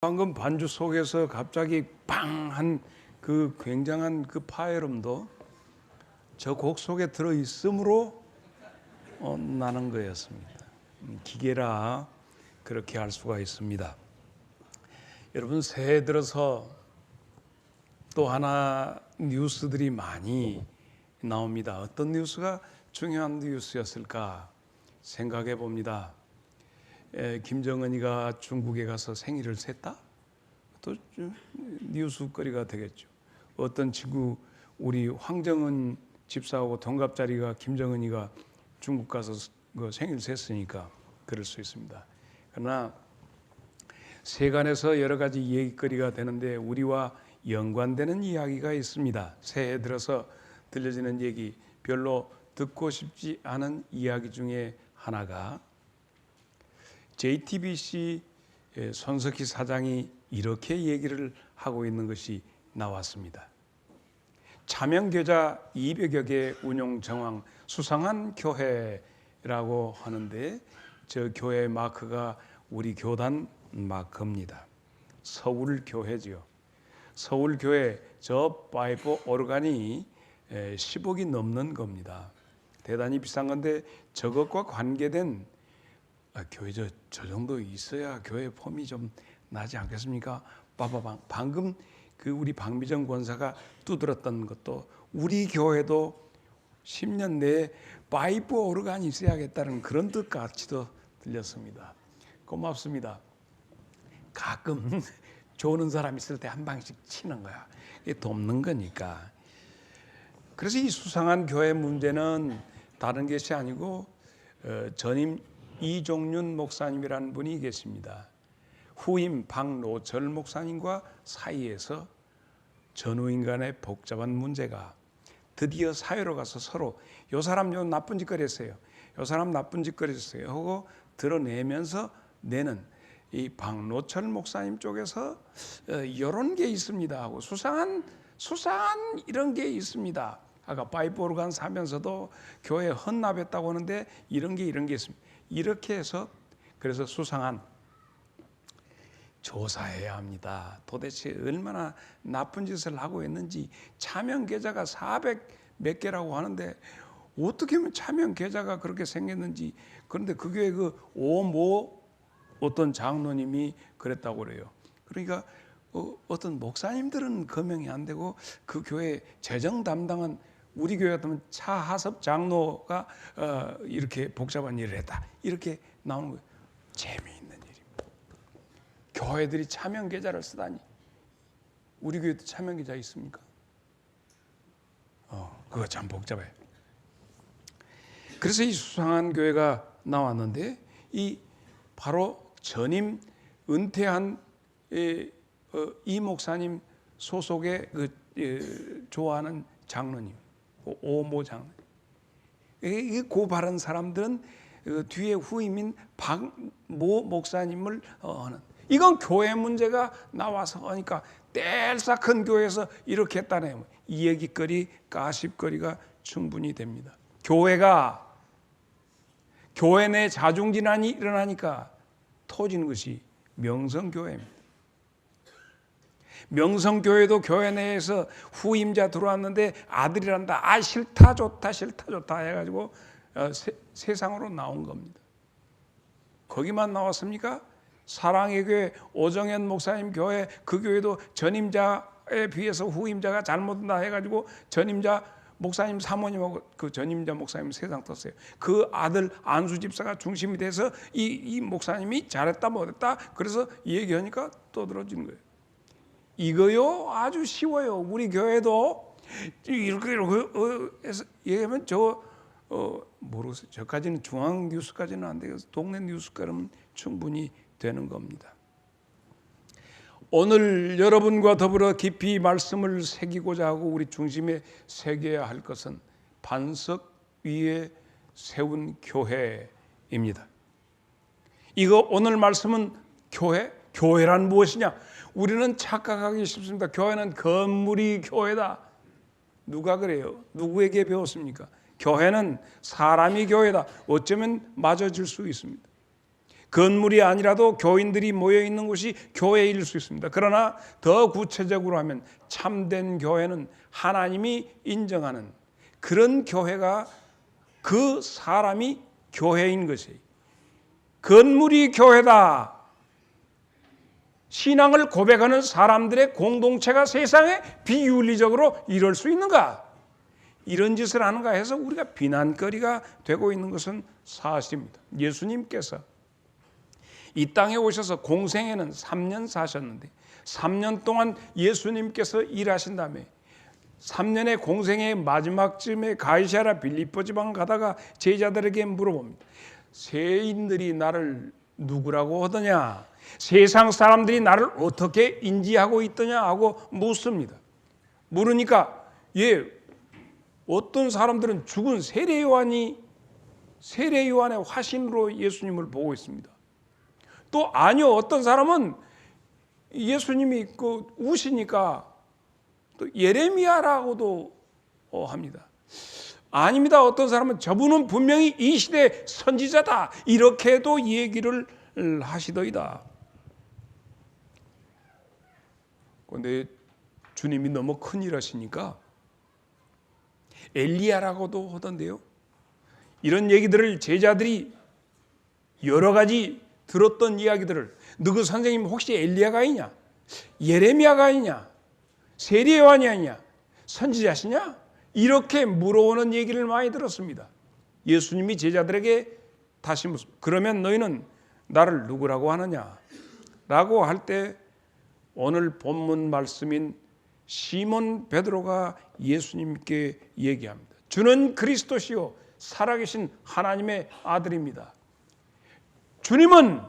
방금 반주 속에서 갑자기 빵한 그 굉장한 그 파열음도 저 곡 속에 들어 있으므로 나는 거였습니다. 기계라 그렇게 할 수가 있습니다. 여러분, 새해 들어서 또 하나 뉴스들이 많이 나옵니다. 어떤 뉴스가 중요한 뉴스였을까 생각해 봅니다. 김정은이가 중국에 가서 생일을 셌다? 또 뉴스거리가 되겠죠. 어떤 친구, 우리 황정은 집사하고 동갑자리가 김정은이가 중국 가서 그 생일 셌으니까 그럴 수 있습니다. 그러나 세간에서 여러 가지 얘기거리가 되는데 우리와 연관되는 이야기가 있습니다. 새해 들어서 들려지는 얘기, 별로 듣고 싶지 않은 이야기 중에 하나가 JTBC 손석희 사장이 이렇게 얘기를 하고 있는 것이 나왔습니다. 차명계좌 200여 개 운용 정황 수상한 교회라고 하는데 저 교회 마크가 우리 교단 마크입니다. 서울교회지요. 서울교회 저 파이프 오르간이 10억이 넘는 겁니다. 대단히 비싼 건데 저것과 관계된 교회 저 정도 있어야 교회 폼이 좀 나지 않겠습니까? 방금 그 우리 박미정 권사가 두드렸던 것도 우리 교회도 10년 내에 파이프 오르간이 있어야겠다는 그런 뜻 같이도 들렸습니다. 고맙습니다. 가끔 좋은 사람 있을 때 한 방씩 치는 거야. 이게 돕는 거니까. 그래서 이 수상한 교회 문제는 다른 것이 아니고 전임 이종윤 목사님이라는 분이 계십니다. 후임 박노철 목사님과 사이에서 전후인 간의 복잡한 문제가 드디어 사회로 가서 서로 요 사람 요 나쁜 짓거리 했어요. 요 사람 나쁜 짓거리 했어요 하고 드러내면서 내는 이 박노철 목사님 쪽에서 이런 게 있습니다 하고 수상한 이런 게 있습니다. 아까 파이프 오르간 사면서도 교회 헌납했다고 하는데 이런 게 있습니다. 이렇게 해서 그래서 수상한 조사해야 합니다. 도대체 얼마나 나쁜 짓을 하고 있는지. 차명 계좌가 400 몇 개라고 하는데 어떻게 하면 차명 계좌가 그렇게 생겼는지. 그런데 그 교회 그 오모 어떤 장로님이 그랬다고 그래요. 그러니까 어떤 목사님들은 거명이 안 되고 그 교회 재정 담당한 우리 교회 같으면 차하섭 장로가 이렇게 복잡한 일을 했다. 이렇게 나오는 거예요. 재미있는 일입니다. 교회들이 차명 계좌를 쓰다니. 우리 교회도 차명 계좌 있습니까? 그거 참 복잡해. 그래서 이 수상한 교회가 나왔는데 이 바로 전임 은퇴한 이 목사님 소속의 좋아하는 장로님. 오모 장로님. 이 고바른 사람들은 뒤에 후임인 박모 목사님을 하는. 이건 교회 문제가 나와서 하니까 뗄싹 큰 교회에서 이렇게 했다네요. 이 얘기거리, 가십거리가 충분히 됩니다. 교회 내 자중질환이 일어나니까 터지는 것이 명성교회입니다. 명성교회도 교회 내에서 후임자 들어왔는데 아들이란다. 싫다 좋다 해가지고 세상으로 나온 겁니다. 거기만 나왔습니까? 사랑의 교회 오정현 목사님 교회 그 교회도 전임자에 비해서 후임자가 잘못한다 해가지고 전임자 목사님 사모님하고 그 전임자 목사님 세상 떴어요. 그 아들 안수 집사가 중심이 돼서 이 목사님이 잘했다 못했다 그래서 얘기하니까 떠들어지는 거예요. 이거요 아주 쉬워요. 우리 교회도 이렇게 해서 얘기하면 모르겠어요. 저까지는 중앙 뉴스까지는 안 되겠어요. 동네 뉴스까지는 충분히 되는 겁니다. 오늘 여러분과 더불어 깊이 말씀을 새기고자 하고 우리 중심에 새겨야 할 것은 반석 위에 세운 교회입니다. 이거 오늘 말씀은 교회란 무엇이냐? 우리는 착각하기 쉽습니다. 교회는 건물이 교회다. 누가 그래요? 누구에게 배웠습니까? 교회는 사람이 교회다. 어쩌면 맞아질 수 있습니다. 건물이 아니라도 교인들이 모여 있는 곳이 교회일 수 있습니다. 그러나 더 구체적으로 하면 참된 교회는 하나님이 인정하는 그런 교회가, 그 사람이 교회인 것이에요. 건물이 교회다. 신앙을 고백하는 사람들의 공동체가 세상에 비윤리적으로 이럴 수 있는가? 이런 짓을 하는가 해서 우리가 비난거리가 되고 있는 것은 사실입니다. 예수님께서 이 땅에 오셔서 공생애는 3년 사셨는데 3년 동안 예수님께서 일하신 다음에 3년의 공생의 마지막쯤에 가이사랴 빌립보 지방 가다가 제자들에게 물어봅니다. 세인들이 나를 누구라고 하더냐? 세상 사람들이 나를 어떻게 인지하고 있더냐 하고 묻습니다. 물으니까 어떤 사람들은 죽은 세례 요한의 화신으로 예수님을 보고 있습니다. 또 아니요, 어떤 사람은 예수님이 우시니까 또 예레미야라고도 합니다. 아닙니다. 어떤 사람은 저분은 분명히 이 시대 선지자다, 이렇게도 얘기를 하시더이다. 그런데 주님이 너무 큰일 하시니까 엘리야라고도 하던데요. 이런 얘기들을 제자들이 여러 가지 들었던 이야기들을, 너그 선생님 혹시 엘리야가 아니냐? 예레미야가 아니냐? 세례 요한이 아니냐? 선지자시냐? 이렇게 물어오는 얘기를 많이 들었습니다. 예수님이 제자들에게 다시 묻습니다. 그러면 너희는 나를 누구라고 하느냐? 라고 할 때 오늘 본문 말씀인 시몬 베드로가 예수님께 얘기합니다. 주는 그리스도시요 살아계신 하나님의 아들입니다. 주님은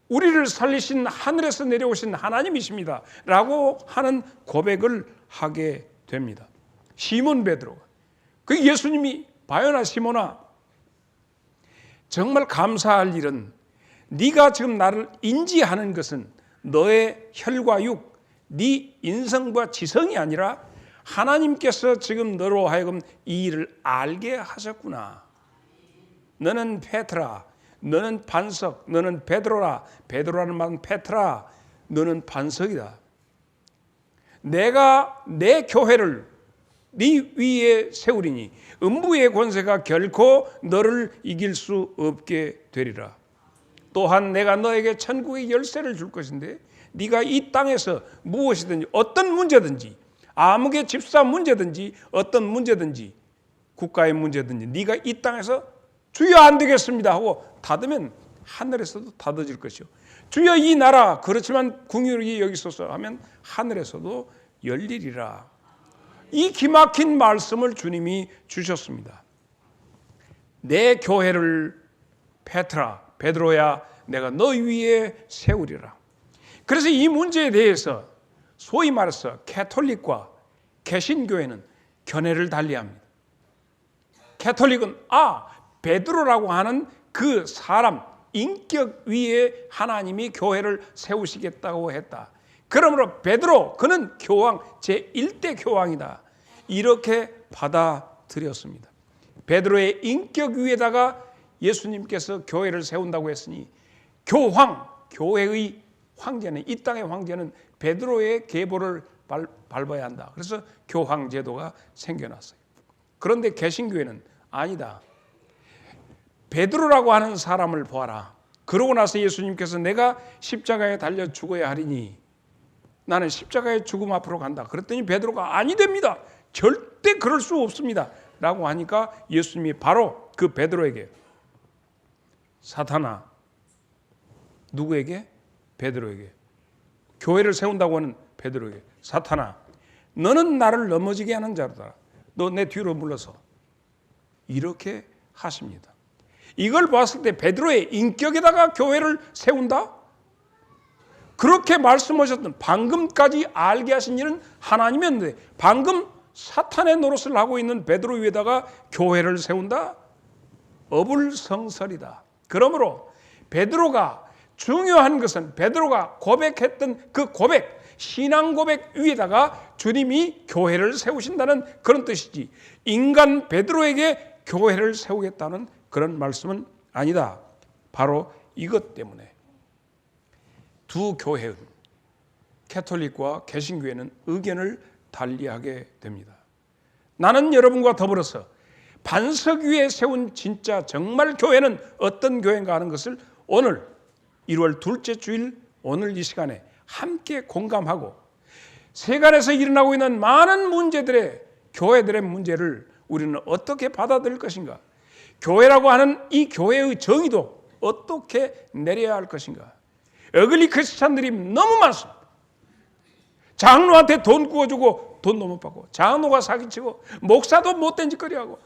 우리를 살리신 하늘에서 내려오신 하나님이십니다. 라고 하는 고백을 하게 됩니다. 시몬 베드로가. 그 예수님이 바요나 시몬아, 정말 감사할 일은 네가 지금 나를 인지하는 것은 너의 혈과 육, 네 인성과 지성이 아니라 하나님께서 지금 너로 하여금 이 일을 알게 하셨구나. 너는 페트라, 너는 반석, 너는 베드로라. 베드로라는 말은 페트라, 너는 반석이다. 내가 내 교회를 네 위에 세우리니 음부의 권세가 결코 너를 이길 수 없게 되리라. 또한 내가 너에게 천국의 열쇠를 줄 것인데 네가 이 땅에서 무엇이든지, 어떤 문제든지, 아무개 집사 문제든지, 어떤 문제든지, 국가의 문제든지 네가 이 땅에서 주여 안 되겠습니다 하고 닫으면 하늘에서도 닫아질 것이요, 주여 이 나라 그렇지만 궁유리 여기소서 하면 하늘에서도 열리리라. 이 기막힌 말씀을 주님이 주셨습니다. 내 교회를 페트라, 베드로야, 내가 너 위에 세우리라. 그래서 이 문제에 대해서 소위 말해서 캐톨릭과 개신교회는 견해를 달리합니다. 캐톨릭은 베드로라고 하는 그 사람 인격 위에 하나님이 교회를 세우시겠다고 했다. 그러므로 베드로 그는 교황, 제1대 교황이다. 이렇게 받아들였습니다. 베드로의 인격 위에다가 예수님께서 교회를 세운다고 했으니 교회의 황제는, 이 땅의 황제는 베드로의 계보를 밟아야 한다. 그래서 교황 제도가 생겨났어요. 그런데 개신교회는 아니다. 베드로라고 하는 사람을 보아라. 그러고 나서 예수님께서 내가 십자가에 달려 죽어야 하리니 나는 십자가의 죽음 앞으로 간다. 그랬더니 베드로가 아니 됩니다. 절대 그럴 수 없습니다. 라고 하니까 예수님이 바로 그 베드로에게, 사탄아, 누구에게? 베드로에게. 교회를 세운다고 하는 베드로에게, 사탄아, 너는 나를 넘어지게 하는 자로다. 너 내 뒤로 물러서. 이렇게 하십니다. 이걸 봤을 때 베드로의 인격에다가 교회를 세운다? 그렇게 말씀하셨던, 방금까지 알게 하신 일은 하나님이었는데 방금 사탄의 노릇을 하고 있는 베드로 위에다가 교회를 세운다? 어불성설이다. 그러므로 베드로가 중요한 것은 베드로가 고백했던 그 고백, 신앙 고백 위에다가 주님이 교회를 세우신다는 그런 뜻이지, 인간 베드로에게 교회를 세우겠다는 그런 말씀은 아니다. 바로 이것 때문에 두 교회는, 캐톨릭과 개신교회는 의견을 달리하게 됩니다. 나는 여러분과 더불어서 반석 위에 세운 진짜 정말 교회는 어떤 교회인가 하는 것을 오늘 1월 둘째 주일 오늘 이 시간에 함께 공감하고 세간에서 일어나고 있는 많은 문제들의 교회들의 문제를 우리는 어떻게 받아들일 것인가, 교회라고 하는 이 교회의 정의도 어떻게 내려야 할 것인가. 어글리 크리스찬들이 너무 많습니다. 장로한테 돈 구워주고 돈도 못 받고, 장로가 사기치고, 목사도 못된 짓거리하고,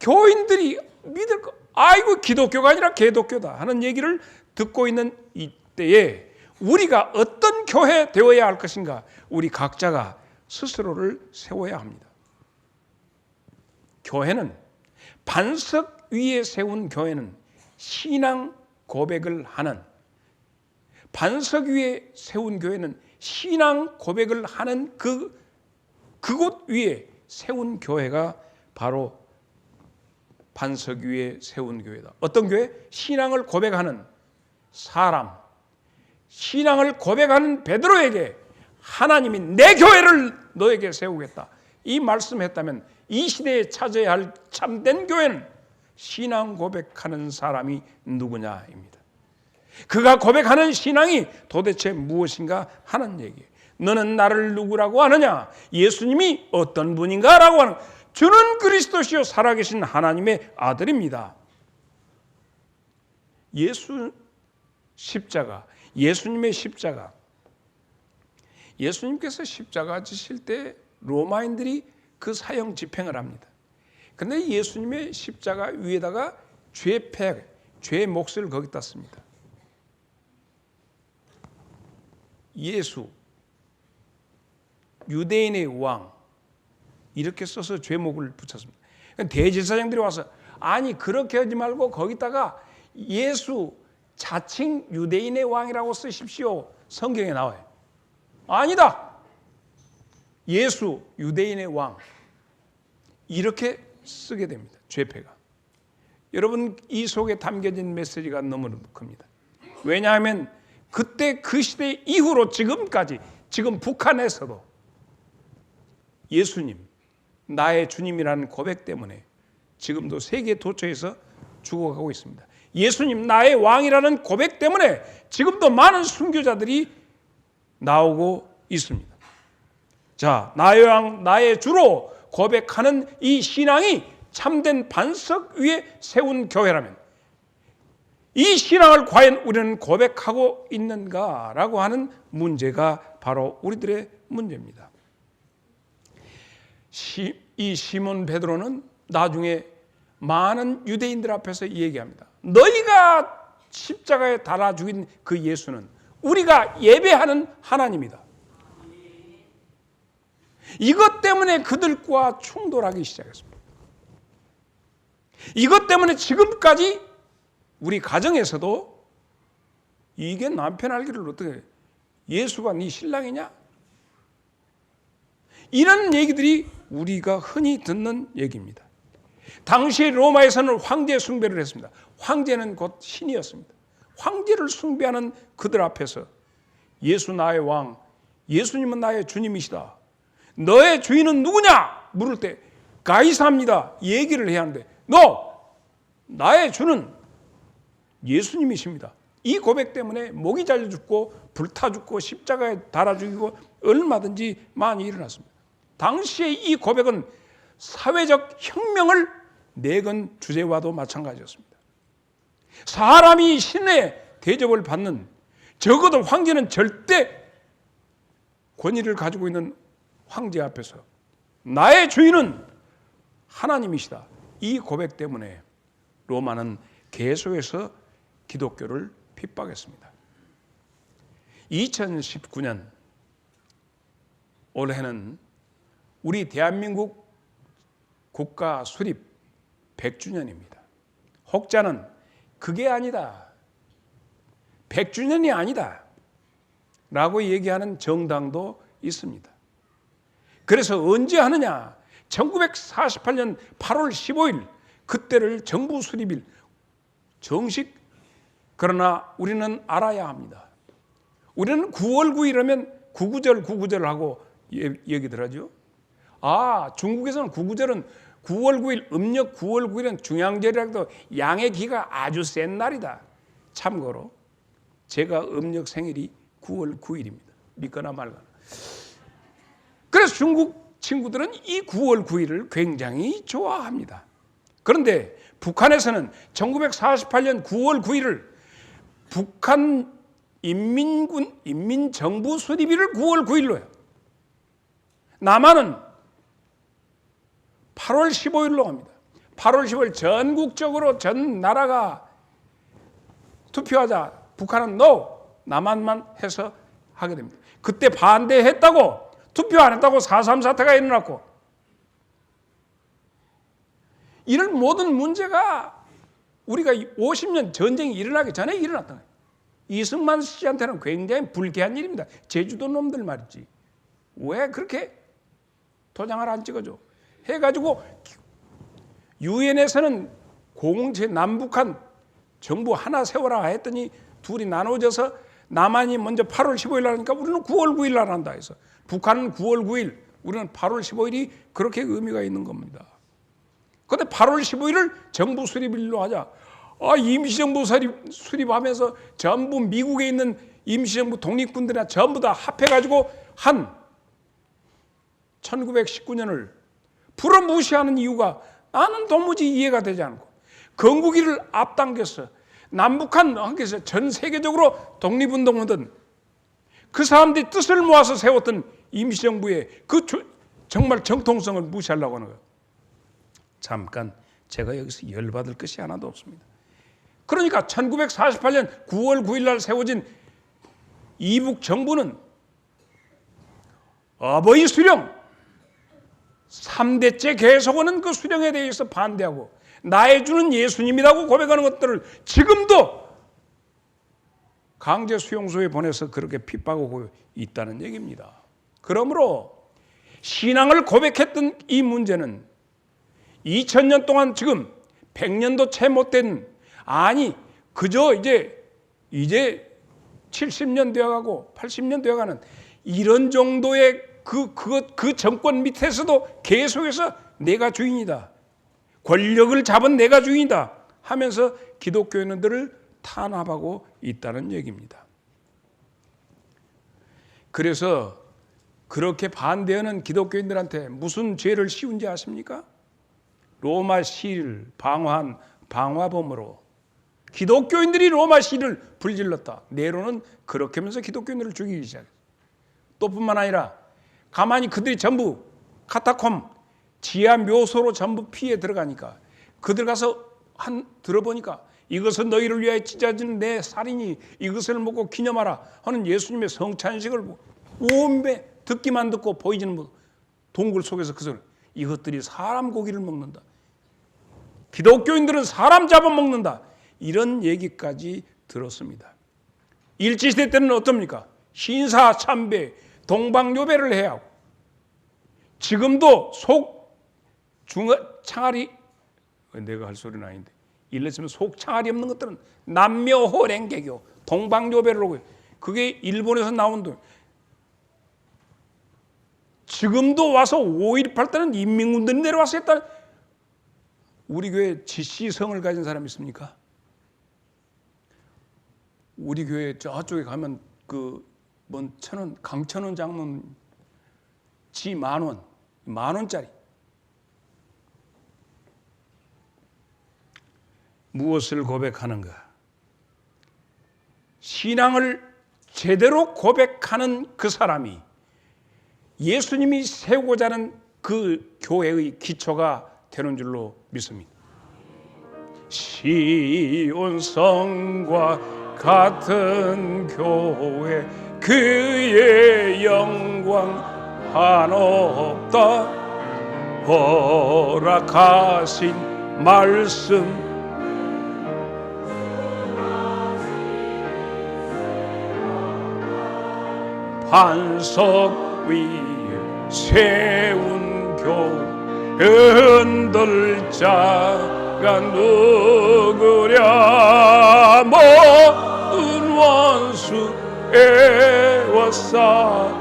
교인들이 믿을 거, 아이고 기독교가 아니라 개독교다 하는 얘기를 듣고 있는 이때에 우리가 어떤 교회 되어야 할 것인가, 우리 각자가 스스로를 세워야 합니다. 교회는, 반석 위에 세운 교회는 신앙 고백을 하는, 반석 위에 세운 교회는 신앙 고백을 하는 그곳 위에 세운 교회가 바로 반석 위에 세운 교회다. 어떤 교회? 신앙을 고백하는 사람, 신앙을 고백하는 베드로에게 하나님이 내 교회를 너에게 세우겠다, 이 말씀했다면 이 시대에 찾아야 할 참된 교회는 신앙 고백하는 사람이 누구냐입니다. 그가 고백하는 신앙이 도대체 무엇인가 하는 얘기예요. 너는 나를 누구라고 하느냐? 예수님이 어떤 분인가? 라고 하는, 주는 그리스도시요 살아계신 하나님의 아들입니다. 예수님의 십자가, 예수님께서 십자가 지실 때 로마인들이 그 사형 집행을 합니다. 그런데 예수님의 십자가 위에다가 죄의 몫을 거기다 씁니다. 예수, 유대인의 왕, 이렇게 써서 죄목을 붙였습니다. 대제사장들이 와서, 아니 그렇게 하지 말고 거기다가 예수 자칭 유대인의 왕이라고 쓰십시오, 성경에 나와요. 아니다, 예수 유대인의 왕, 이렇게 쓰게 됩니다. 죄패가. 여러분, 이 속에 담겨진 메시지가 너무 큽니다. 왜냐하면 그때 그 시대 이후로 지금까지, 지금 북한에서도 예수님, 나의 주님이라는 고백 때문에 지금도 세계 도처에서 죽어가고 있습니다. 예수님, 나의 왕이라는 고백 때문에 지금도 많은 순교자들이 나오고 있습니다. 자, 나의 왕, 나의 주로 고백하는 이 신앙이 참된 반석 위에 세운 교회라면 이 신앙을 과연 우리는 고백하고 있는가라고 하는 문제가 바로 우리들의 문제입니다. 이 시몬 베드로는 나중에 많은 유대인들 앞에서 얘기합니다. 너희가 십자가에 달아 죽인 그 예수는 우리가 예배하는 하나님이다. 이것 때문에 그들과 충돌하기 시작했습니다. 이것 때문에 지금까지 우리 가정에서도 이게 남편 알기를 어떻게 해? 예수가 네 신랑이냐? 이런 얘기들이 우리가 흔히 듣는 얘기입니다. 당시 로마에서는 황제 숭배를 했습니다. 황제는 곧 신이었습니다. 황제를 숭배하는 그들 앞에서 예수 나의 왕, 예수님은 나의 주님이시다, 너의 주인은 누구냐? 물을 때 가이사입니다 얘기를 해야 하는데, 나의 주는 예수님이십니다. 이 고백 때문에 목이 잘려 죽고 불타 죽고 십자가에 달아 죽이고 얼마든지 많이 일어났습니다. 당시에 이 고백은 사회적 혁명을 내건 주제와도 마찬가지였습니다. 사람이 신의 대접을 받는, 적어도 황제는 절대 권위를 가지고 있는 황제 앞에서 나의 주인은 하나님이시다, 이 고백 때문에 로마는 계속해서 기독교를 핍박했습니다. 2019년 올해는 우리 대한민국 국가 수립 100주년입니다. 혹자는 그게 아니다, 100주년이 아니다 라고 얘기하는 정당도 있습니다. 그래서 언제 하느냐? 1948년 8월 15일, 그때를 정부 수립일 정식 그러나 우리는 알아야 합니다. 우리는 9월 9일 하면 구구절 하고 얘기들 하죠. 중국에서는 구구절은 9월 9일, 음력 9월 9일은 중양절이라도 양의 기가 아주 센 날이다. 참고로 제가 음력 생일이 9월 9일입니다. 믿거나 말거나. 그래서 중국 친구들은 이 9월 9일을 굉장히 좋아합니다. 그런데 북한에서는 1948년 9월 9일을 북한 인민정부 수립일을 9월 9일로 해요. 남한은 8월 15일로 합니다. 8월 15일 전국적으로 전 나라가 투표하자. 북한은 NO, 남한만 해서 하게 됩니다. 그때 반대했다고, 투표 안 했다고 4.3 사태가 일어났고, 이런 모든 문제가 우리가 50년 전쟁이 일어나기 전에 일어났던 거예요. 이승만 씨한테는 굉장히 불쾌한 일입니다. 제주도 놈들 말이지. 왜 그렇게 도장을 안 찍어줘? 해가지고 유엔에서는 공동체 남북한 정부 하나 세워라 했더니 둘이 나눠져서 남한이 먼저 8월 15일 하니까 우리는 9월 9일 날 한다 해서 북한은 9월 9일, 우리는 8월 15일이 그렇게 의미가 있는 겁니다. 그런데 8월 15일을 정부 수립일로 하자. 임시정부 수립하면서 전부 미국에 있는 임시정부 독립군들이나 전부 다 합해가지고 한 1919년을 불어무시하는 이유가 나는 도무지 이해가 되지 않고, 건국일을 앞당겨서 남북한 한께서 전 세계적으로 독립운동하던 그 사람들이 뜻을 모아서 세웠던 임시정부의 그 정말 정통성을 무시하려고 하는 거예요. 잠깐 제가 여기서 열받을 것이 하나도 없습니다. 그러니까 1948년 9월 9일 날 세워진 이북 정부는 어버이 수령 3대째 계속하는 그 수령에 대해서 반대하고 나의 주는 예수님이라고 고백하는 것들을 지금도 강제 수용소에 보내서 그렇게 핍박하고 있다는 얘기입니다. 그러므로 신앙을 고백했던 이 문제는 2000년 동안 지금 100년도 채 못된, 그저 이제 70년 되어가고 80년 되어가는 이런 정도의 그 정권 밑에서도 계속해서 내가 주인이다, 권력을 잡은 내가 주인이다 하면서 기독교인들을 탄압하고 있다는 얘기입니다. 그래서 그렇게 반대하는 기독교인들한테 무슨 죄를 씌운지 아십니까? 로마 시를 방화한 방화범으로 기독교인들이 로마 시를 불질렀다. 네로는 그렇게 하면서 기독교인들을 죽이기 시작했어요. 또 뿐만 아니라 가만히 그들이 전부 카타콤 지하 묘소로 전부 피해 들어가니까 그들 가서 들어보니까 이것은 너희를 위하여 찢어진 내 살이니 이것을 먹고 기념하라 하는 예수님의 성찬식을 온매 듣기만 듣고 보이지는 못, 동굴 속에서 그 소리, 이것들이 사람 고기를 먹는다, 기독교인들은 사람 잡아먹는다, 이런 얘기까지 들었습니다. 일제시대 때는 어떻습니까? 신사 참배, 동방요배를 해야 하고, 지금도 창아리, 내가 할 소리는 아닌데, 일렀으면 속 창아리 없는 것들은 남묘호랭개교, 동방요배를 하고, 그게 일본에서 나온 돈. 지금도 와서 5.18 때는 인민군들이 내려와서 했다. 우리 교회 지시성을 가진 사람 있습니까? 우리 교회 저쪽에 가면 강천원 장로는 지 10,000원, 10,000원짜리. 무엇을 고백하는가? 신앙을 제대로 고백하는 그 사람이 예수님이 세우고자 하는 그 교회의 기초가 되는 줄로 믿습니다. 시온성과 같은 교회 그의 영광 한없다 허락하신 말씀 반석 위에 세운 교회 흔들 자 누구랴 모든 원수 애워싸.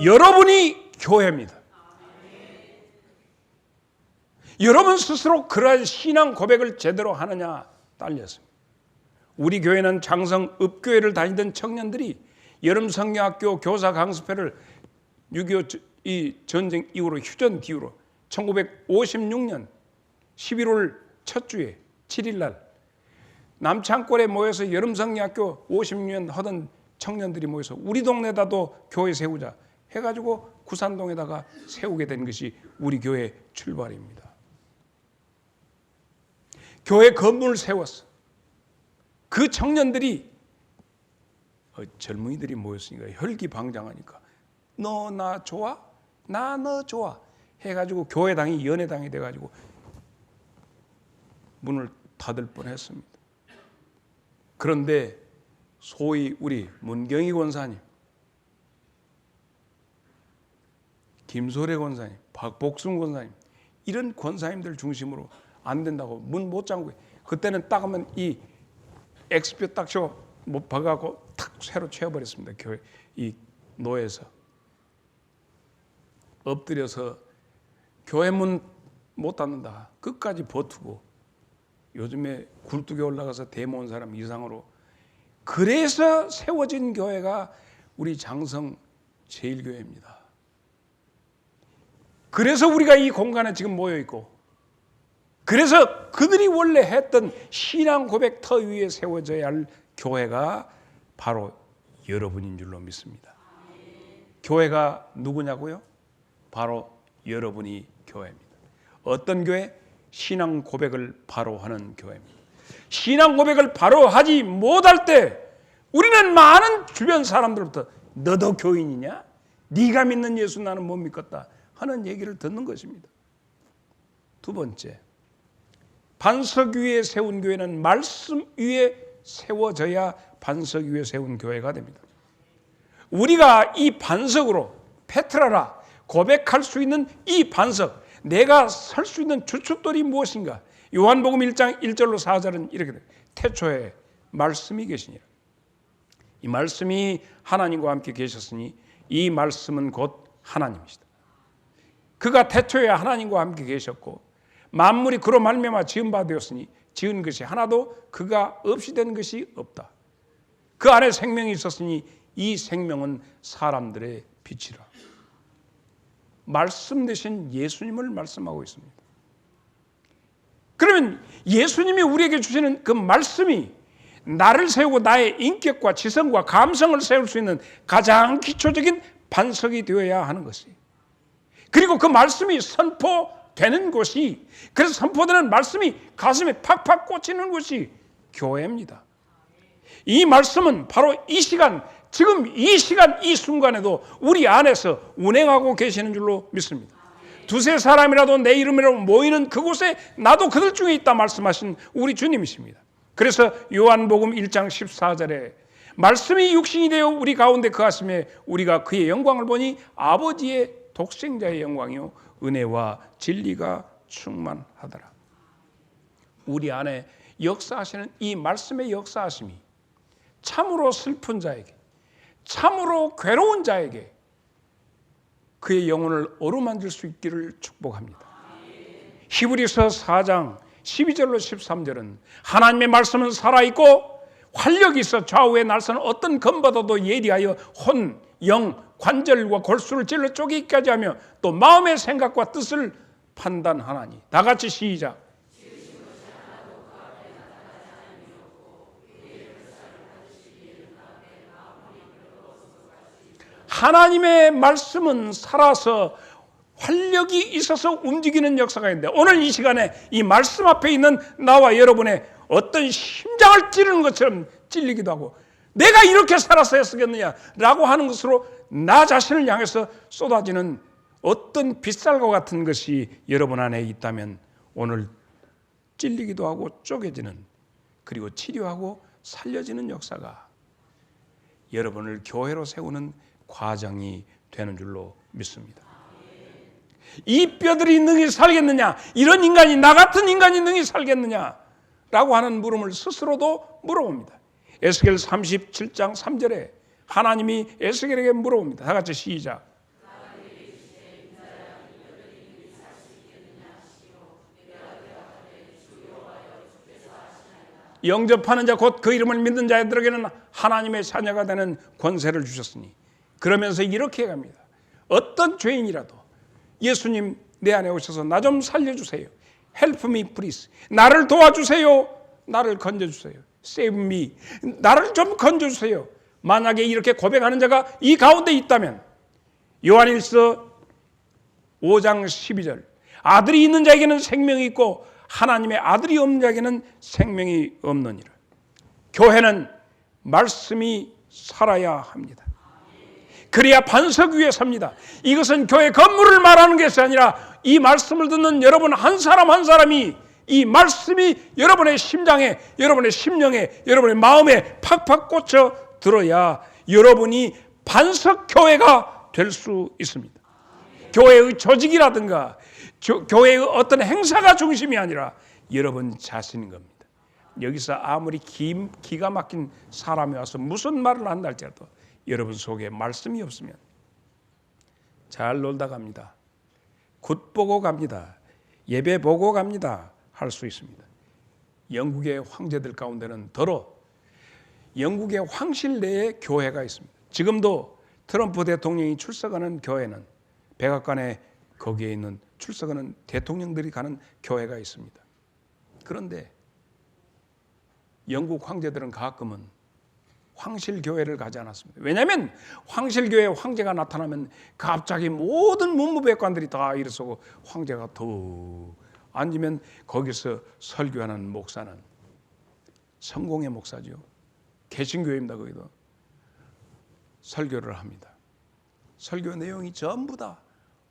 여러분이 교회입니다. 여러분 스스로 그러한 신앙 고백을 제대로 하느냐 딸렸습니다. 우리 교회는 장성 읍교회를 다니던 청년들이 여름 성경학교 교사 강습회를 6.25 이 전쟁 이후로 휴전 뒤로 1956년 11월 첫 주에 7일 날 남창골에 모여서 여름 성경학교 56년 하던 청년들이 모여서 우리 동네에다도 교회 세우자 해가지고 구산동에다가 세우게 된 것이 우리 교회 출발입니다. 교회 건물을 세웠어. 그 청년들이 젊은이들이 모였으니까 혈기방장하니까 너 나 좋아? 나 너 좋아? 해가지고 교회당이 연회당이 돼가지고 문을 닫을 뻔했습니다. 그런데 소위 우리 문경희 권사님, 김소래 권사님, 박복순 권사님 이런 권사님들 중심으로 안 된다고 문 못 잠그고 그때는 딱 하면 이 X표 딱 쳐 못 박아갖고 탁 새로 채워버렸습니다. 교회 이 노예에서 엎드려서 교회 문 못 닫는다. 끝까지 버티고 요즘에 굴뚝에 올라가서 데모 온 사람 이상으로 그래서 세워진 교회가 우리 장성 제일교회입니다. 그래서 우리가 이 공간에 지금 모여 있고 그래서 그들이 원래 했던 신앙 고백 터 위에 세워져야 할 교회가 바로 여러분인 줄로 믿습니다. 교회가 누구냐고요? 바로 여러분이 교회입니다. 어떤 교회? 신앙 고백을 바로 하는 교회입니다. 신앙 고백을 바로 하지 못할 때 우리는 많은 주변 사람들부터 너도 교인이냐? 네가 믿는 예수 나는 못 믿겠다 하는 얘기를 듣는 것입니다. 두 번째, 반석 위에 세운 교회는 말씀 위에 세워져야 반석 위에 세운 교회가 됩니다. 우리가 이 반석으로 페트라라 고백할 수 있는 이 반석, 내가 설 수 있는 주춧돌이 무엇인가? 요한복음 1장 1절로 4절은 이렇게 돼요. 태초에 말씀이 계시니라. 이 말씀이 하나님과 함께 계셨으니 이 말씀은 곧 하나님이시다. 그가 태초에 하나님과 함께 계셨고 만물이 그로 말미암아 지은 바 되었으니 지은 것이 하나도 그가 없이 된 것이 없다. 그 안에 생명이 있었으니 이 생명은 사람들의 빛이라. 말씀 대신 예수님을 말씀하고 있습니다. 그러면 예수님이 우리에게 주시는 그 말씀이 나를 세우고 나의 인격과 지성과 감성을 세울 수 있는 가장 기초적인 반석이 되어야 하는 것이, 그리고 그 말씀이 선포되는 곳이, 그래서 선포되는 말씀이 가슴에 팍팍 꽂히는 곳이 교회입니다. 이 말씀은 바로 이 시간, 지금 이 시간 이 순간에도 우리 안에서 운행하고 계시는 줄로 믿습니다. 두세 사람이라도 내 이름으로 모이는 그곳에 나도 그들 중에 있다 말씀하신 우리 주님이십니다. 그래서 요한복음 1장 14절에 말씀이 육신이 되어 우리 가운데 거하심에 우리가 그의 영광을 보니 아버지의 독생자의 영광이요 은혜와 진리가 충만하더라. 우리 안에 역사하시는 이 말씀의 역사하심이 참으로 슬픈 자에게, 참으로 괴로운 자에게 그의 영혼을 어루만질 수 있기를 축복합니다. 히브리서 4장 12절로 13절은 하나님의 말씀은 살아있고 활력이 있어 좌우에 날서는 어떤 검보다도 예리하여 혼, 영, 관절과 골수를 찔러 쪼개기까지 하며 또 마음의 생각과 뜻을 판단하나니. 다 같이 시작. 하나님의 말씀은 살아서 활력이 있어서 움직이는 역사가 있는데, 오늘 이 시간에 이 말씀 앞에 있는 나와 여러분의 어떤 심장을 찌르는 것처럼 찔리기도 하고, 내가 이렇게 살았어야 쓰겠느냐라고 하는 것으로 나 자신을 향해서 쏟아지는 어떤 빗살과 같은 것이 여러분 안에 있다면 오늘 찔리기도 하고 쪼개지는, 그리고 치료하고 살려지는 역사가 여러분을 교회로 세우는 과정이 되는 줄로 믿습니다. 이 뼈들이 능히 살겠느냐? 이런 인간이, 나 같은 인간이 능히 살겠느냐? 라고 하는 물음을 스스로도 물어봅니다. 에스겔 37장 3절에 하나님이 에스겔에게 물어봅니다. 다 같이 시작. 영접하는 자 곧 그 이름을 믿는 자들에게는 하나님의 자녀가 되는 권세를 주셨으니, 그러면서 이렇게 갑니다. 어떤 죄인이라도 예수님 내 안에 오셔서 나 좀 살려주세요. Help me please. 나를 도와주세요. 나를 건져주세요. Save me. 나를 좀 건져주세요. 만약에 이렇게 고백하는 자가 이 가운데 있다면 요한일서 5장 12절 아들이 있는 자에게는 생명이 있고 하나님의 아들이 없는 자에게는 생명이 없느니라. 교회는 말씀이 살아야 합니다. 그래야 반석 위에 섭니다. 이것은 교회 건물을 말하는 것이 아니라 이 말씀을 듣는 여러분 한 사람 한 사람이 이 말씀이 여러분의 심장에, 여러분의 심령에, 여러분의 마음에 팍팍 꽂혀 들어야 여러분이 반석 교회가 될 수 있습니다. 교회의 조직이라든가 교회의 어떤 행사가 중심이 아니라 여러분 자신인 겁니다. 여기서 아무리 기가 막힌 사람이 와서 무슨 말을 한다 할지라도 여러분 속에 말씀이 없으면 잘 놀다 갑니다. 굿 보고 갑니다. 예배 보고 갑니다. 할 수 있습니다. 영국의 황제들 가운데는 더러 영국의 황실 내에 교회가 있습니다. 지금도 트럼프 대통령이 출석하는 교회는 백악관에 거기에 있는 출석하는 대통령들이 가는 교회가 있습니다. 그런데 영국 황제들은 가끔은 황실교회를 가지 않았습니다. 왜냐하면 황실교회에 황제가 나타나면 갑자기 모든 문무백관들이 다 일어서고 황제가 더 앉으면 거기서 설교하는 목사는 성공의 목사죠. 개신교회입니다. 거기도 설교를 합니다. 설교 내용이 전부 다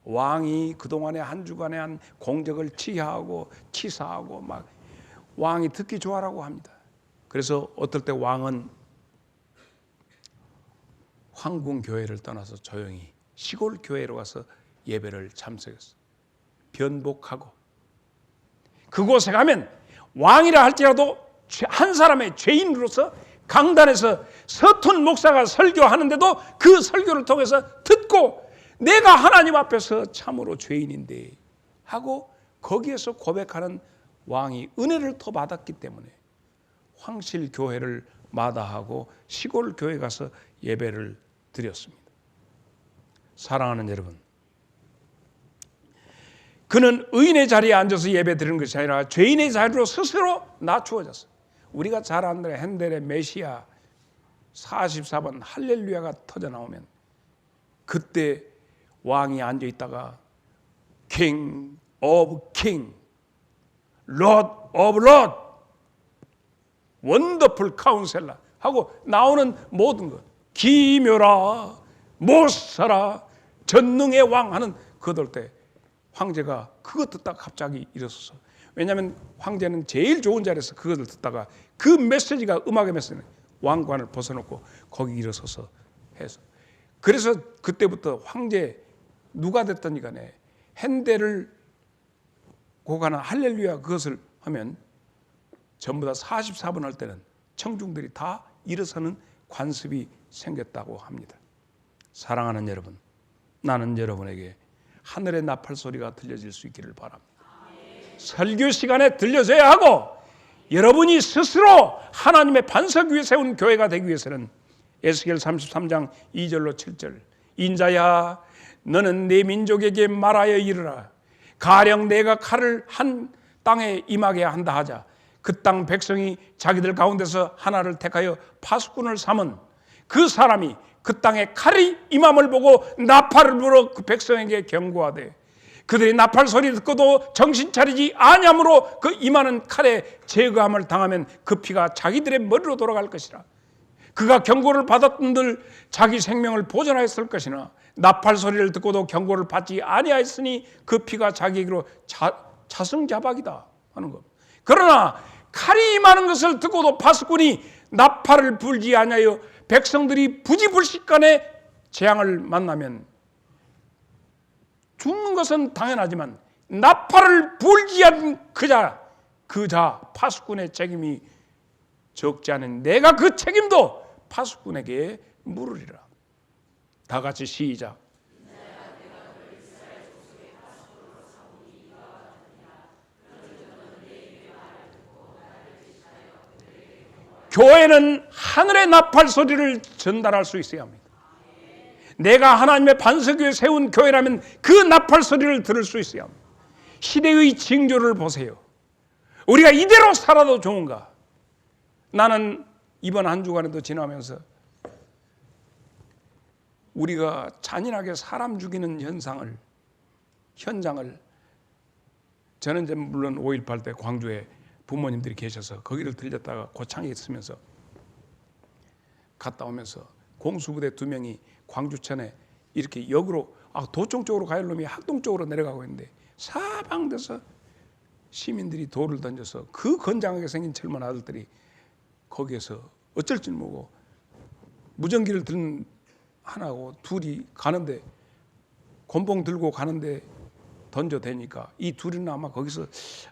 왕이 그동안에 한 주간에 한 공적을 치하하고 치사하고 막 왕이 듣기 좋아라고 합니다. 그래서 어떨 때 왕은 황궁교회를 떠나서 조용히 시골 교회로 가서 예배를 참석했어요. 변복하고 그곳에 가면 왕이라 할지라도 한 사람의 죄인으로서 강단에서 서툰 목사가 설교하는데도 그 설교를 통해서 듣고 내가 하나님 앞에서 참으로 죄인인데 하고 거기에서 고백하는 왕이 은혜를 더 받았기 때문에 황실 교회를 마다하고 시골 교회 가서 예배를 드렸습니다. 사랑하는 여러분, 그는 의인의 자리에 앉아서 예배 드리는 것이 아니라 죄인의 자리로 스스로 낮추어졌어요. 우리가 잘 아는 핸델의 메시아 44번 할렐루야가 터져 나오면 그때 왕이 앉아 있다가 King of King, Lord of Lord, 원더풀 카운셀러 하고 나오는 모든 것, 기묘라, 못살아, 전능의 왕 하는 그들 때 황제가 그것 듣다가 갑자기 일어서서, 왜냐하면 황제는 제일 좋은 자리에서 그것을 듣다가 그 메시지가 음악의 메시지는 왕관을 벗어놓고 거기 일어서서 해서, 그래서 그때부터 황제 누가 됐든지 간에 핸델을 고가는 할렐루야 그것을 하면 전부 다 44번 할 때는 청중들이 다 일어서는 관습이 생겼다고 합니다. 사랑하는 여러분, 나는 여러분에게 하늘의 나팔 소리가 들려질 수 있기를 바랍니다. 설교 시간에 들려줘야 하고 여러분이 스스로 하나님의 반석 위에 세운 교회가 되기 위해서는 에스겔 33장 2절로 7절 인자야 너는 내 민족에게 말하여 이르라 가령 내가 칼을 한 땅에 임하게 한다 하자 그 땅 백성이 자기들 가운데서 하나를 택하여 파수꾼을 삼은 그 사람이 그 땅에 칼이 임함을 보고 나팔을 불어 그 백성에게 경고하되 그들이 나팔 소리 듣고도 정신 차리지 아니함으로 그 임하는 칼에 제거함을 당하면 그 피가 자기들의 머리로 돌아갈 것이라. 그가 경고를 받았던들 자기 생명을 보존하였을 것이나 나팔 소리를 듣고도 경고를 받지 아니하였으니 그 피가 자기에게로 자승자박이다 하는 것. 그러나 칼이 임하는 것을 듣고도 파수꾼이 나팔을 불지 아니하여 백성들이 부지불식간에 재앙을 만나면 죽는 것은 당연하지만 나팔을 불게 한 그자 파수꾼의 책임이 적지 않은 내가 그 책임도 파수꾼에게 물으리라. 다 같이 시작. 교회는 하늘의 나팔 소리를 전달할 수 있어야 합니다. 내가 하나님의 반석 위에 세운 교회라면 그 나팔 소리를 들을 수 있어야 합니다. 시대의 징조를 보세요. 우리가 이대로 살아도 좋은가? 나는 이번 한 주간에도 지나면서 우리가 잔인하게 사람 죽이는 현장을 저는 이제 물론 5.18 때 광주에 부모님들이 계셔서 거기를 들렸다가 고창에 있으면서 갔다 오면서 공수부대 2명이 광주천에 이렇게 역으로 도청 쪽으로 갈 놈이 학동 쪽으로 내려가고 있는데 사방돼서 시민들이 돌을 던져서 그 건장하게 생긴 젊은 아들들이 거기에서 어쩔 줄 모르고 무전기를 든 하나하고 둘이 가는데 곤봉 들고 가는데 던져대니까 이 둘은 아마 거기서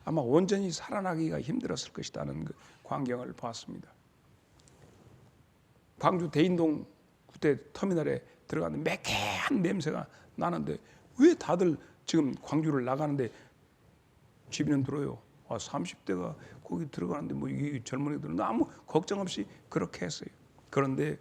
온전히 살아나기가 힘들었을 것이라는 그 광경을 봤습니다. 광주 대인동 그때 터미널에 들어갔는데 매캐한 냄새가 나는데 왜 다들 지금 광주를 나가는데 집에는 들어요. 30대가 거기 들어가는데 뭐 이 젊은이들은 아무 걱정 없이 그렇게 했어요. 그런데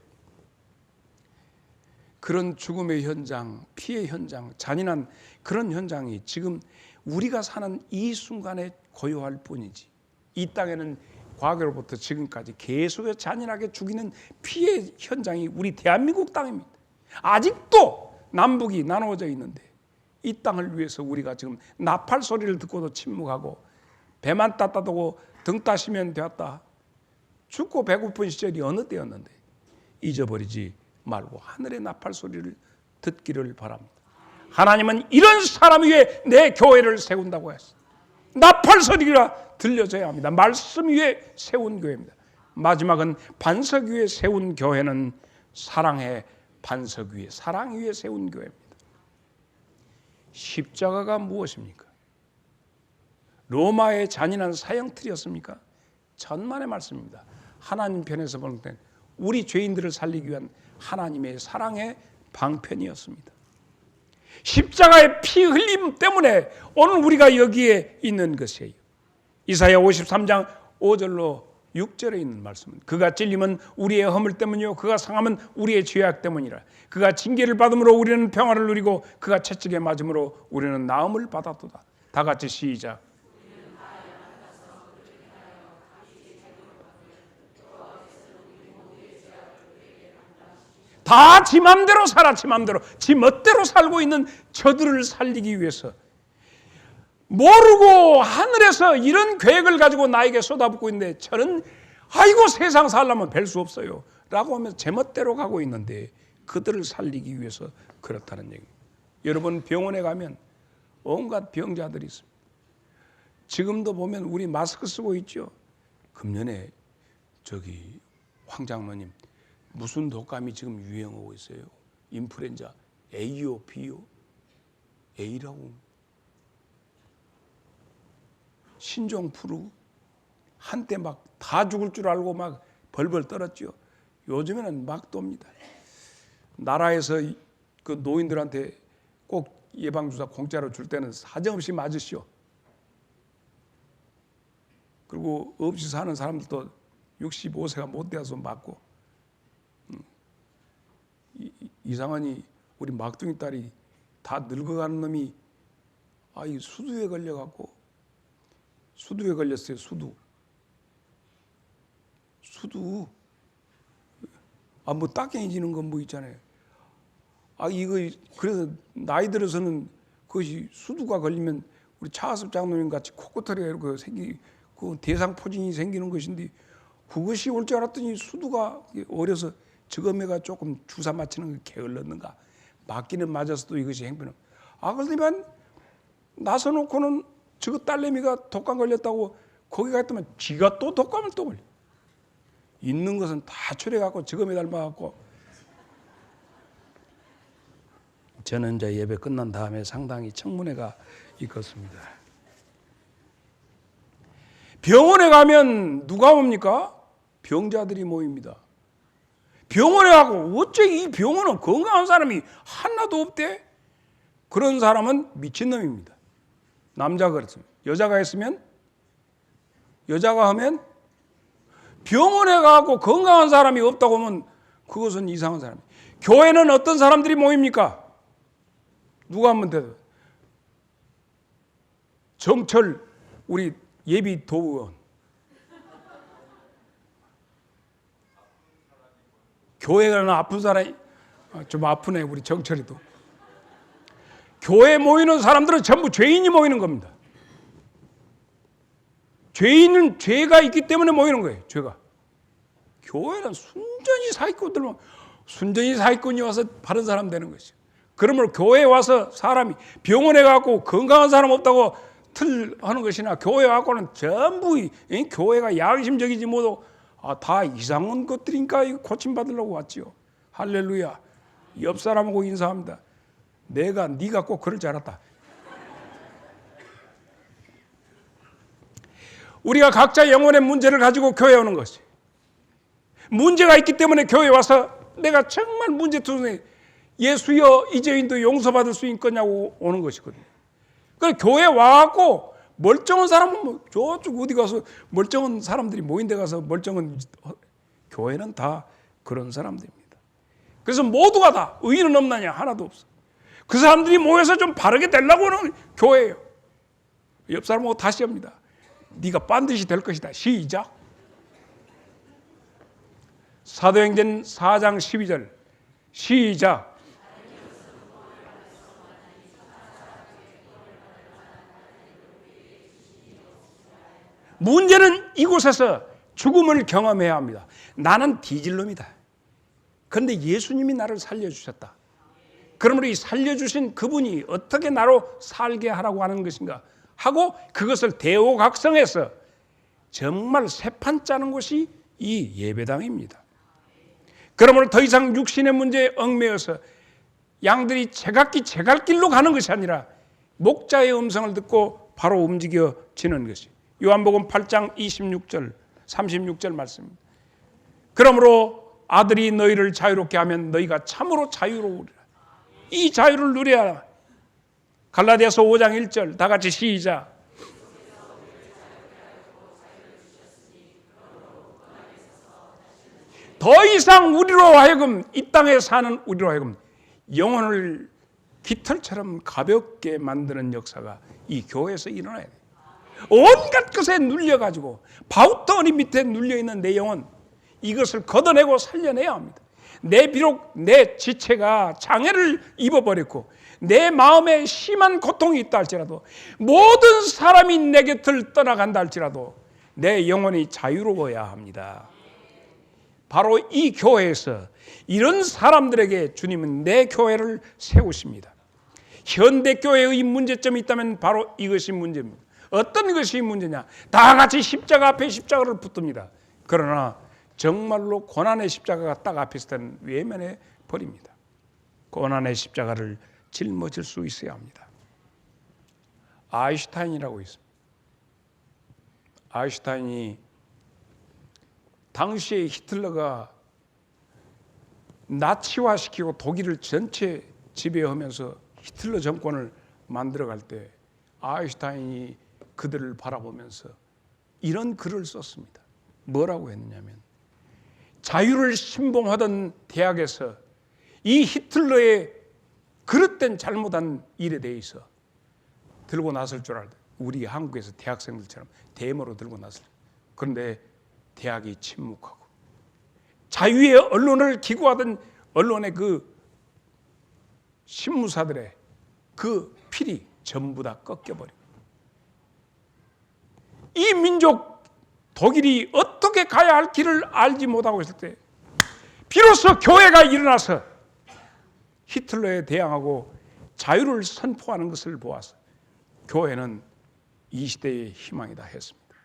그런 죽음의 현장, 피해 현장, 잔인한 그런 현장이 지금 우리가 사는 이 순간에 고요할 뿐이지 이 땅에는 과거로부터 지금까지 계속해서 잔인하게 죽이는 피해 현장이 우리 대한민국 땅입니다. 아직도 남북이 나누어져 있는데 이 땅을 위해서 우리가 지금 나팔 소리를 듣고도 침묵하고 배만 따따두고 등 따시면 되었다. 죽고 배고픈 시절이 어느 때였는데 잊어버리지 말고 하늘의 나팔 소리를 듣기를 바랍니다. 하나님은 이런 사람 위에 내 교회를 세운다고 했어요. 나팔 소리가 들려져야 합니다. 말씀 위에 세운 교회입니다. 마지막은 반석 위에 세운 교회는 사랑의 반석 위에 사랑 위에 세운 교회입니다. 십자가가 무엇입니까? 로마의 잔인한 사형틀이었습니까? 천만의 말씀입니다. 하나님 편에서 볼 때 우리 죄인들을 살리기 위한 하나님의 사랑의 방편이었습니다. 십자가의 피 흘림 때문에 오늘 우리가 여기에 있는 것이에요. 이사야 53장 5절로 6절에 있는 말씀은 그가 찔림은 우리의 허물 때문이요 그가 상함은 우리의 죄악 때문이라. 그가 징계를 받음으로 우리는 평화를 누리고 그가 채찍에 맞음으로 우리는 나음을 받았도다. 다 같이 시작. 다 지 맘대로 살아, 지 맘대로 지 멋대로 살고 있는 저들을 살리기 위해서 모르고 하늘에서 이런 계획을 가지고 나에게 쏟아붓고 있는데 저는 아이고 세상 살려면 별 수 없어요 라고 하면서 제 멋대로 가고 있는데 그들을 살리기 위해서 그렇다는 얘기예요. 여러분 병원에 가면 온갖 병자들이 있습니다. 지금도 보면 우리 마스크 쓰고 있죠. 금년에 저기 황 장모님 무슨 독감이 지금 유행하고 있어요? 인플루엔자 A요, B요? A라고. 신종플루 한때 막 다 죽을 줄 알고 막 벌벌 떨었죠. 요즘에는 막 돕니다. 나라에서 그 노인들한테 꼭 예방주사 공짜로 줄 때는 사정없이 맞으시오. 그리고 없이 사는 사람들도 65세가 못 되어서 맞고. 이상하니 우리 막둥이 딸이 다 늙어가는 놈이 이 수두에 걸려갖고 수두에 걸렸어요. 수두 뭐 딱갱이지는 건 뭐 있잖아요. 이거 그래서 나이 들어서는 그것이 수두가 걸리면 우리 차하섭 장로님 같이 코코털이가 이렇게 그 대상포진이 생기는 것인데 그것이 올 줄 알았더니 수두가 어려서 저금해가 조금 주사 맞히는 게 게을렀는가. 맞기는 맞았어도 이것이 행편은. 그러면 나서놓고는 저거 딸내미가 독감 걸렸다고 거기 갔더만 지가 또 독감을 또 걸려. 있는 것은 다 추려갖고 저금해 닮아갖고 저는 이제 예배 끝난 다음에 상당히 청문회가 있겠습니다. 병원에 가면 누가 옵니까? 병자들이 모입니다. 병원에 가고 어째 이 병원은 건강한 사람이 하나도 없대? 그런 사람은 미친놈입니다. 남자가 그렇습니다. 여자가 했으면, 여자가 하면, 병원에 가고 건강한 사람이 없다고 하면 그것은 이상한 사람이에요. 교회는 어떤 사람들이 모입니까? 누가 한번 대답해. 정철 우리 예비 도의원. 교회 가는 아픈 사람이 좀 아프네 우리 정철이도. 교회에 모이는 사람들은 전부 죄인이 모이는 겁니다. 죄인은 죄가 있기 때문에 모이는 거예요. 죄가. 교회는 순전히 사기꾼이 와서 바른 사람 되는 것이죠. 그러므로 교회에 와서 사람이 병원에 가고 건강한 사람 없다고 하는 것이나 교회 갖고는 전부 교회가 양심적이지 못하고 다 이상한 것들이니까 고침받으려고 왔지요. 할렐루야. 옆 사람하고 인사합니다. 네가 꼭 그럴 줄 알았다. 우리가 각자 영혼의 문제를 가지고 교회에 오는 것이, 문제가 있기 때문에 교회에 와서 내가 정말 문제투성이 예수여 이제인도 용서받을 수 있겠냐고 오는 것이거든요. 그래서 교회에 와갖고 멀쩡한 사람은 뭐 저쪽 어디 가서 멀쩡한 사람들이 모인 데 가서 멀쩡한, 교회는 다 그런 사람들입니다. 그래서 모두가 다 의인은 없나냐? 하나도 없어. 그 사람들이 모여서 좀 바르게 되려고 하는 교회예요. 옆 사람하고 다시 합니다. 네가 반드시 될 것이다. 시작. 사도행전 4장 12절 시작. 문제는 이곳에서 죽음을 경험해야 합니다. 나는 뒤질놈이다. 그런데 예수님이 나를 살려주셨다. 그러므로 이 살려주신 그분이 어떻게 나로 살게 하라고 하는 것인가 하고 그것을 대오각성해서 정말 새판 짜는 것이 이 예배당입니다. 그러므로 더 이상 육신의 문제에 얽매여서 양들이 제각기 제갈 길로 가는 것이 아니라 목자의 음성을 듣고 바로 움직여지는 것이 요한복음 8장 26절 36절 말씀입니다. 그러므로 아들이 너희를 자유롭게 하면 너희가 참으로 자유로우리라. 이 자유를 누려야. 갈라디아서 5장 1절 다 같이 시작. 더 이상 우리로 하여금 이 땅에 사는 우리로 하여금 영혼을 깃털처럼 가볍게 만드는 역사가 이 교회에서 일어나야 돼요. 온갖 것에 눌려가지고 바우터리 밑에 눌려있는 내 영혼, 이것을 걷어내고 살려내야 합니다. 비록 내 지체가 장애를 입어버렸고 내 마음에 심한 고통이 있다 할지라도, 모든 사람이 내 곁을 떠나간다 할지라도 내 영혼이 자유로워야 합니다. 바로 이 교회에서 이런 사람들에게 주님은 내 교회를 세우십니다. 현대교회의 문제점이 있다면 바로 이것이 문제입니다. 어떤 것이 문제냐? 다 같이 십자가 앞에 십자가를 붙듭니다. 그러나 정말로 고난의 십자가가 딱 앞에 있을 때는 외면해 버립니다. 고난의 십자가를 짊어질 수 있어야 합니다. 아인슈타인이라고 있습니다. 아인슈타인이 당시에 히틀러가 나치화시키고 독일을 전체 지배하면서 히틀러 정권을 만들어갈 때 아인슈타인이 그들을 바라보면서 이런 글을 썼습니다. 뭐라고 했느냐면, 자유를 신봉하던 대학에서 이 히틀러의 그릇된 잘못한 일에 대해서 들고 나설 줄 알았다. 우리 한국에서 대학생들처럼 데모로 들고 나설. 그런데 대학이 침묵하고 자유의 언론을 기구하던 언론의 그 신무사들의 그 필이 전부 다 꺾여버리고, 이 민족 독일이 어떻게 가야 할 길을 알지 못하고 있을 때 비로소 교회가 일어나서 히틀러에 대항하고 자유를 선포하는 것을 보아서 교회는 이 시대의 희망이다 했습니다.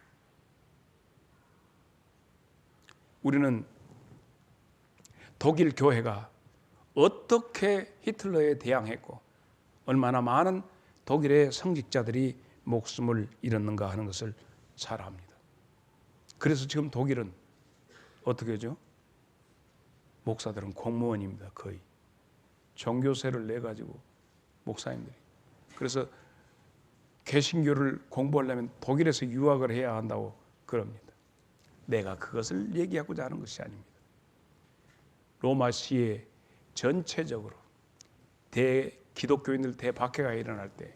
우리는 독일 교회가 어떻게 히틀러에 대항했고 얼마나 많은 독일의 성직자들이 목숨을 잃었는가 하는 것을 잘 압니다. 그래서 지금 독일은 어떻게 하죠? 목사들은 공무원입니다. 거의 종교세를 내가지고 목사님들이. 그래서 개신교를 공부하려면 독일에서 유학을 해야 한다고 그럽니다. 내가 그것을 얘기하고자 하는 것이 아닙니다. 로마시에 전체적으로 기독교인들 대박해가 일어날 때,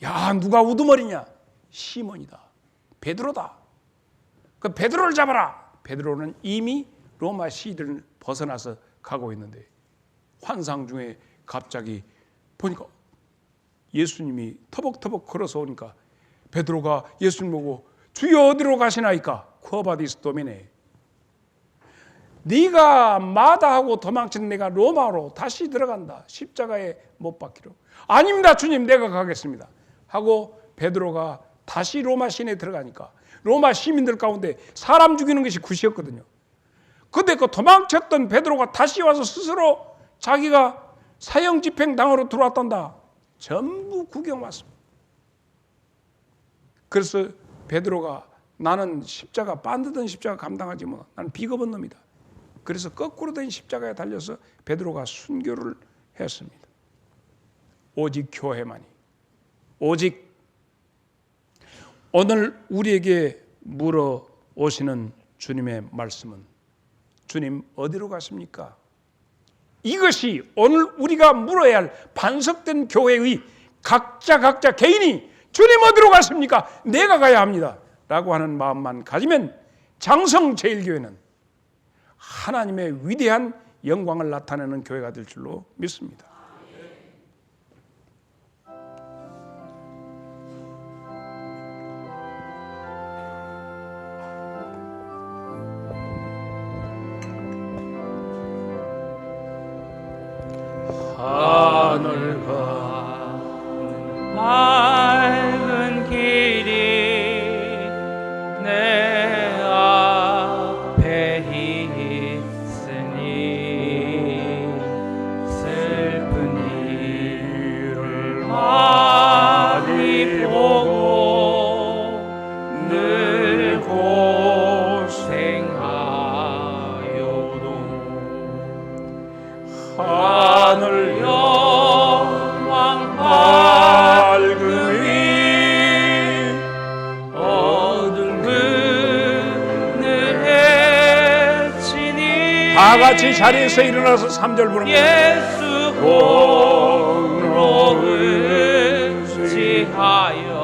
야 누가 우두머리냐? 시몬이다. 베드로다. 그 베드로를 잡아라. 베드로는 이미 로마 시들을 벗어나서 가고 있는데 환상 중에 갑자기 보니까 예수님이 터벅터벅 걸어서 오니까 베드로가 예수님 보고 주여 어디로 가시나이까? 쿠어바디스 도미네. 네가 마다하고 도망친 내가 로마로 다시 들어간다. 십자가에 못 박히려. 아닙니다 주님, 내가 가겠습니다 하고 베드로가 다시 로마 시내에 들어가니까 로마 시민들 가운데 사람 죽이는 것이 굿이었거든요. 근데 그 도망쳤던 베드로가 다시 와서 스스로 자기가 사형 집행 당하러 들어왔단다. 전부 구경 왔습니다. 그래서 베드로가 나는 십자가 반드던 십자가 감당하지 못. 나는 비겁한 놈이다. 그래서 거꾸로 된 십자가에 달려서 베드로가 순교를 했습니다. 오직 교회만이, 오직 오늘 우리에게 물어오시는 주님의 말씀은 주님 어디로 가십니까? 이것이 오늘 우리가 물어야 할 반석된 교회의 각자 개인이 주님 어디로 가십니까? 내가 가야 합니다 라고 하는 마음만 가지면 장성제일교회는 하나님의 위대한 영광을 나타내는 교회가 될 줄로 믿습니다. 하늘과 맑은 길이 내 앞에 있으니 슬픈 일을 많이 보고 늘 고생하여도 하늘 영광 밝음이 어두운 그늘에 지니 다 같이 자리에서 일어나서 3절 부릅니다. 예수 공로 의지하여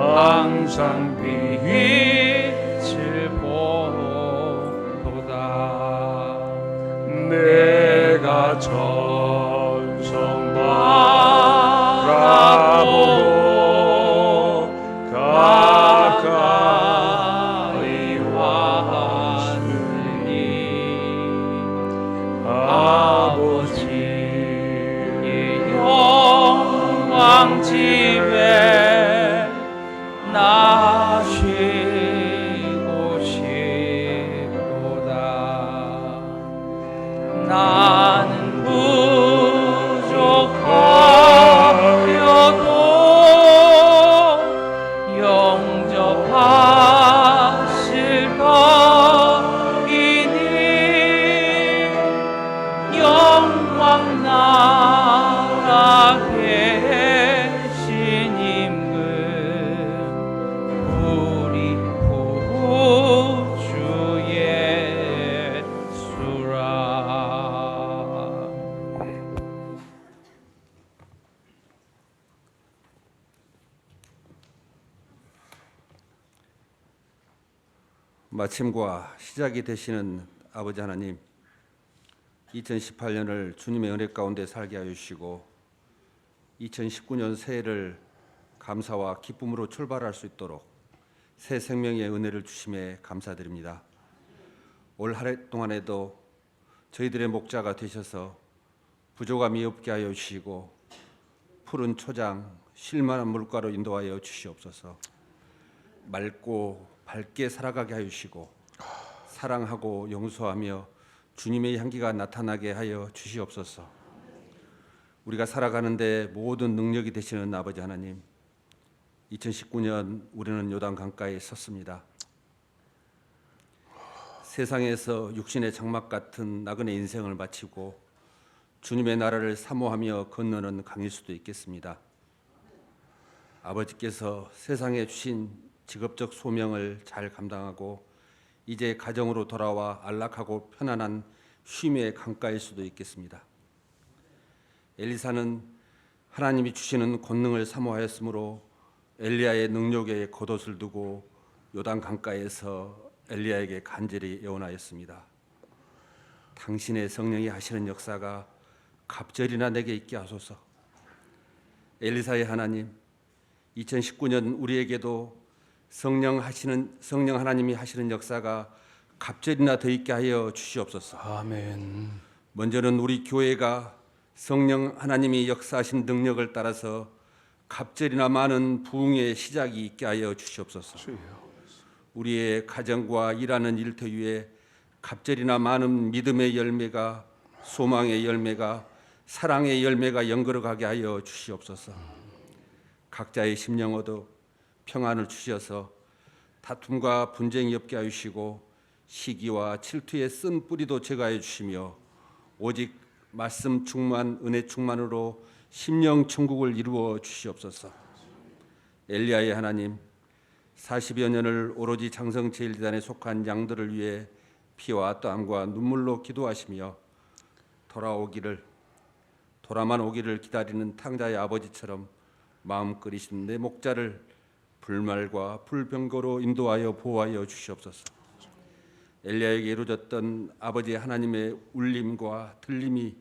항상 빛을 보도다. 내가 천성 바라보고 가까이 왔으니 아버지의 영광 집에 나 쉬고 싶도다. 나는 부족하여도 영접하실 터이니 영광 나라 계신 임금 우리 구주 예수라. 마침과 시작이 되시는 아버지 하나님, 2018년을 주님의 은혜 가운데 살게 하여 주시고 2019년 새해를 감사와 기쁨으로 출발할 수 있도록 새 생명의 은혜를 주심에 감사드립니다. 올 한 해 동안에도 저희들의 목자가 되셔서 부족함이 없게 하여 주시고 푸른 초장, 쉴만한 물가로 인도하여 주시옵소서. 맑고 밝게 살아가게 하여 주시고 사랑하고 용서하며 주님의 향기가 나타나게 하여 주시옵소서. 우리가 살아가는데 모든 능력이 되시는 아버지 하나님, 2019년 우리는 요단 강가에 섰습니다. 세상에서 육신의 장막 같은 나그네 인생을 마치고 주님의 나라를 사모하며 건너는 강일 수도 있겠습니다. 아버지께서 세상에 주신 직업적 소명을 잘 감당하고 이제 가정으로 돌아와 안락하고 편안한 쉼의 강가일 수도 있겠습니다. 엘리사는 하나님이 주시는 권능을 사모하였으므로 엘리야의 능력에 겉옷을 두고 요단 강가에서 엘리야에게 간절히 애원하였습니다. 당신의 성령이 하시는 역사가 갑절이나 내게 있게 하소서. 엘리사의 하나님, 2019년 우리에게도 성령 하나님이 하시는 역사가 갑절이나 더 있게 하여 주시옵소서. 아멘. 먼저는 우리 교회가 성령 하나님이 역사하신 능력을 따라서 갑절이나 많은 부흥의 시작이 있게 하여 주시옵소서. 주여. 우리의 가정과 일하는 일터위에 갑절이나 많은 믿음의 열매가, 소망의 열매가, 사랑의 열매가 연걸어가게 하여 주시옵소서. 각자의 심령 얻어 평안을 주셔서 다툼과 분쟁이 없게 하시고 시기와 질투의 쓴 뿌리도 제거해 주시며 오직 말씀 충만, 은혜 충만으로 심령 천국을 이루어 주시옵소서. 엘리야의 하나님, 40여 년을 오로지 장성제일단에 속한 양들을 위해 피와 땀과 눈물로 기도하시며 돌아만 오기를 기다리는 탕자의 아버지처럼 마음 끓이신 내 목자를 불말과 불병거로 인도하여 보호하여 주시옵소서. 엘리야에게 이루어졌던 아버지 하나님의 울림과 들림이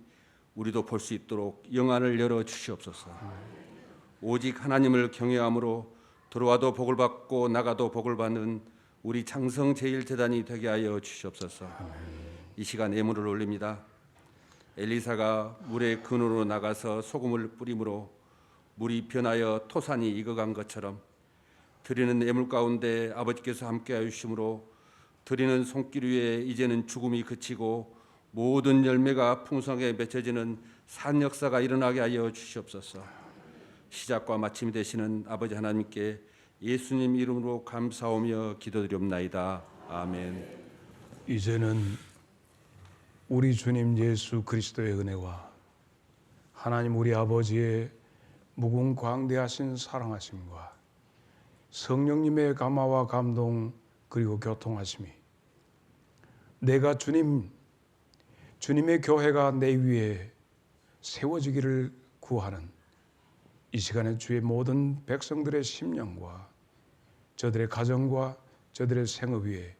우리도 볼 수 있도록 영안을 열어 주시옵소서. 오직 하나님을 경외함으로 들어와도 복을 받고 나가도 복을 받는 우리 장성제일재단이 되게 하여 주시옵소서. 이 시간 예물을 올립니다. 엘리사가 물의 근원으로 나가서 소금을 뿌림으로 물이 변하여 토산이 익어간 것처럼 드리는 예물 가운데 아버지께서 함께하여 주심으로 드리는 손길 위에 이제는 죽음이 그치고 모든 열매가 풍성하게 맺혀지는 산 역사가 일어나게 하여 주시옵소서. 시작과 마침이 되시는 아버지 하나님께 예수님 이름으로 감사하며 기도드리옵나이다. 아멘. 이제는 우리 주님 예수 그리스도의 은혜와 하나님 우리 아버지의 무궁광대하신 사랑하심과 성령님의 감화와 감동 그리고 교통하심이 내가 주님의 교회가 내 위에 세워지기를 구하는 이 시간에 주의 모든 백성들의 심령과 저들의 가정과 저들의 생업 위에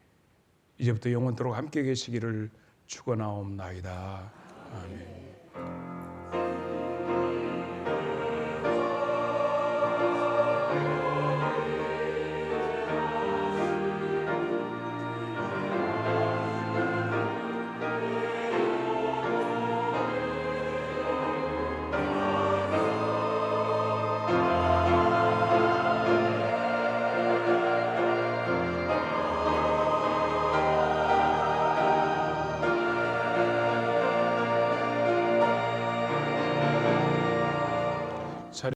이제부터 영원토록 함께 계시기를 축원하옵나이다. 아멘.